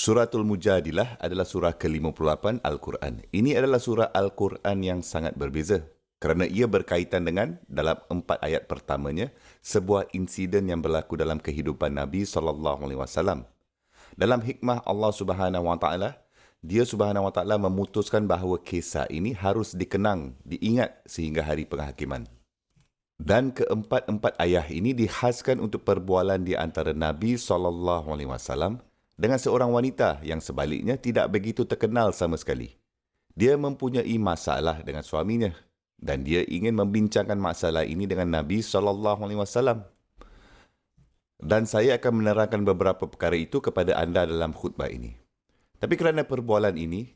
Suratul Mujadilah adalah surah ke-58 Al-Quran. Ini adalah surah Al-Quran yang sangat berbeza kerana ia berkaitan dengan dalam 4 ayat pertamanya sebuah insiden yang berlaku dalam kehidupan Nabi SAW. Dalam hikmah Allah Subhanahu Wa Taala, Dia Subhanahu Wa Taala memutuskan bahawa kisah ini harus dikenang, diingat sehingga hari penghakiman. Dan keempat-empat ayat ini dihaskan untuk perbualan di antara Nabi SAW dengan seorang wanita yang sebaliknya tidak begitu terkenal sama sekali. Dia mempunyai masalah dengan suaminya dan dia ingin membincangkan masalah ini dengan Nabi SAW. Dan saya akan menerangkan beberapa perkara itu kepada anda dalam khutbah ini. Tapi kerana perbualan ini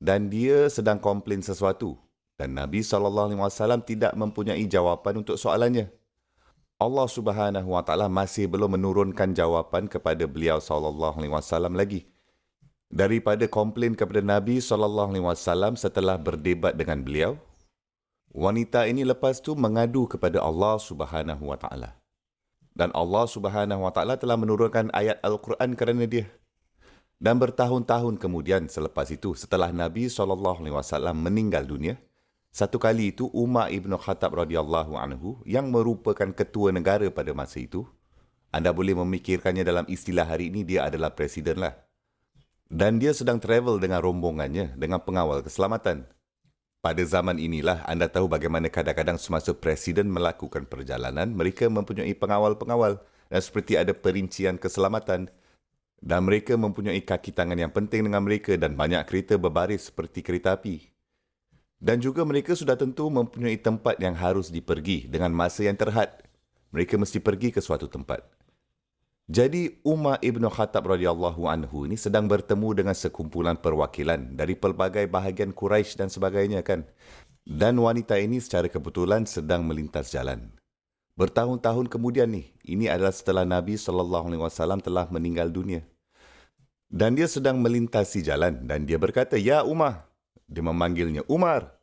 dan dia sedang komplain sesuatu dan Nabi SAW tidak mempunyai jawapan untuk soalannya, Allah Subhanahu Wa Taala masih belum menurunkan jawapan kepada beliau SAW lagi. Daripada komplain kepada Nabi SAW setelah berdebat dengan beliau, wanita ini lepas tu mengadu kepada Allah Subhanahu Wa Taala. Dan Allah Subhanahu Wa Taala telah menurunkan ayat Al-Quran kerana dia. Dan bertahun-tahun kemudian selepas itu, setelah Nabi SAW meninggal dunia, satu kali itu Umar Ibn Khattab radhiyallahu anhu yang merupakan ketua negara pada masa itu, anda boleh memikirkannya dalam istilah hari ini, dia adalah presiden lah. Dan dia sedang travel dengan rombongannya dengan pengawal keselamatan. Pada zaman inilah anda tahu bagaimana kadang-kadang semasa presiden melakukan perjalanan, mereka mempunyai pengawal-pengawal dan seperti ada perincian keselamatan. Dan mereka mempunyai kaki tangan yang penting dengan mereka dan banyak kereta berbaris seperti kereta api. Dan juga mereka sudah tentu mempunyai tempat yang harus dipergi dengan masa yang terhad. Mereka mesti pergi ke suatu tempat. Jadi Umar Ibn Khattab radhiyallahu anhu ini sedang bertemu dengan sekumpulan perwakilan dari pelbagai bahagian Quraisy dan sebagainya kan. Dan wanita ini secara kebetulan sedang melintas jalan. Bertahun-tahun kemudian ini adalah setelah Nabi SAW telah meninggal dunia. Dan dia sedang melintasi jalan dan dia berkata, "Ya Umar." Dia memanggilnya Umar.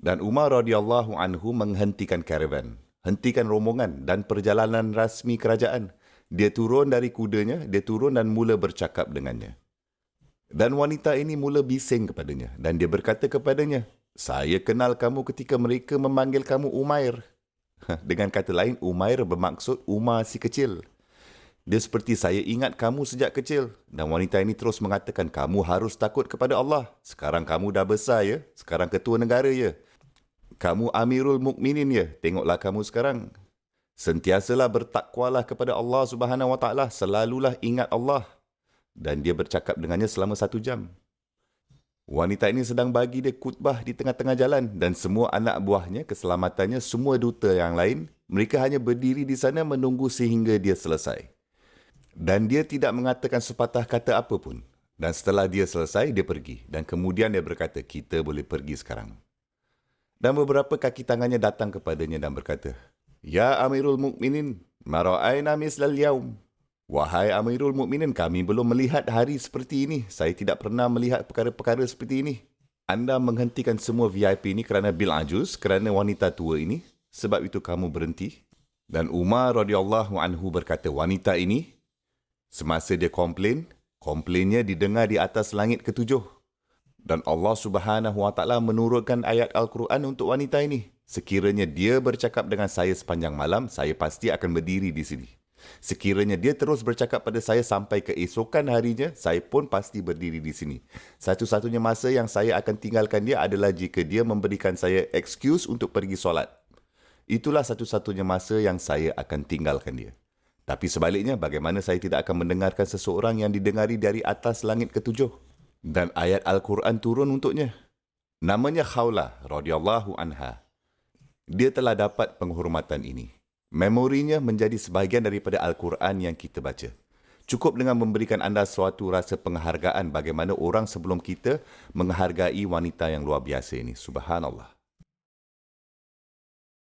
Dan Umar radhiyallahu anhu menghentikan karavan, hentikan rombongan dan perjalanan rasmi kerajaan. Dia turun dari kudanya, dia turun dan mula bercakap dengannya. Dan wanita ini mula bising kepadanya dan dia berkata kepadanya, "Saya kenal kamu ketika mereka memanggil kamu Umair." Dengan kata lain, Umair bermaksud Umar si kecil. Dia seperti, "Saya ingat kamu sejak kecil." Dan wanita ini terus mengatakan, "Kamu harus takut kepada Allah. Sekarang kamu dah besar ya. Sekarang ketua negara ya. Kamu Amirul Mukminin ya. Tengoklah kamu sekarang. Sentiasalah bertakwalah kepada Allah Subhanahu Wa Taala. Selalulah ingat Allah." Dan dia bercakap dengannya selama 1 jam. Wanita ini sedang bagi dia khutbah di tengah-tengah jalan dan semua anak buahnya, keselamatannya, semua duta yang lain, mereka hanya berdiri di sana menunggu sehingga dia selesai. Dan dia tidak mengatakan sepatah kata apa pun. Dan setelah dia selesai, dia pergi. Dan kemudian dia berkata, "Kita boleh pergi sekarang." Dan beberapa kaki tangannya datang kepadanya dan berkata, "Ya Amirul Mukminin, ma ra'ayna mislal yaum." Wahai Amirul Mukminin, kami belum melihat hari seperti ini. Saya tidak pernah melihat perkara-perkara seperti ini. Anda menghentikan semua VIP ini kerana bil ajuz, kerana wanita tua ini. Sebab itu kamu berhenti. Dan Umar radhiyallahu anhu berkata, wanita ini, semasa dia komplainnya didengar di atas langit ke-7. Dan Allah Subhanahu Wa Taala menurunkan ayat Al-Quran untuk wanita ini. Sekiranya dia bercakap dengan saya sepanjang malam, saya pasti akan berdiri di sini. Sekiranya dia terus bercakap pada saya sampai keesokan harinya, saya pun pasti berdiri di sini. Satu-satunya masa yang saya akan tinggalkan dia adalah jika dia memberikan saya excuse untuk pergi solat. Itulah satu-satunya masa yang saya akan tinggalkan dia. Tapi sebaliknya, bagaimana saya tidak akan mendengarkan seseorang yang didengari dari atas langit ke-7? Dan ayat Al-Quran turun untuknya. Namanya Khawlah radhiyallahu anha. Dia telah dapat penghormatan ini. Memorinya menjadi sebahagian daripada Al-Quran yang kita baca. Cukup dengan memberikan anda suatu rasa penghargaan bagaimana orang sebelum kita menghargai wanita yang luar biasa ini. Subhanallah.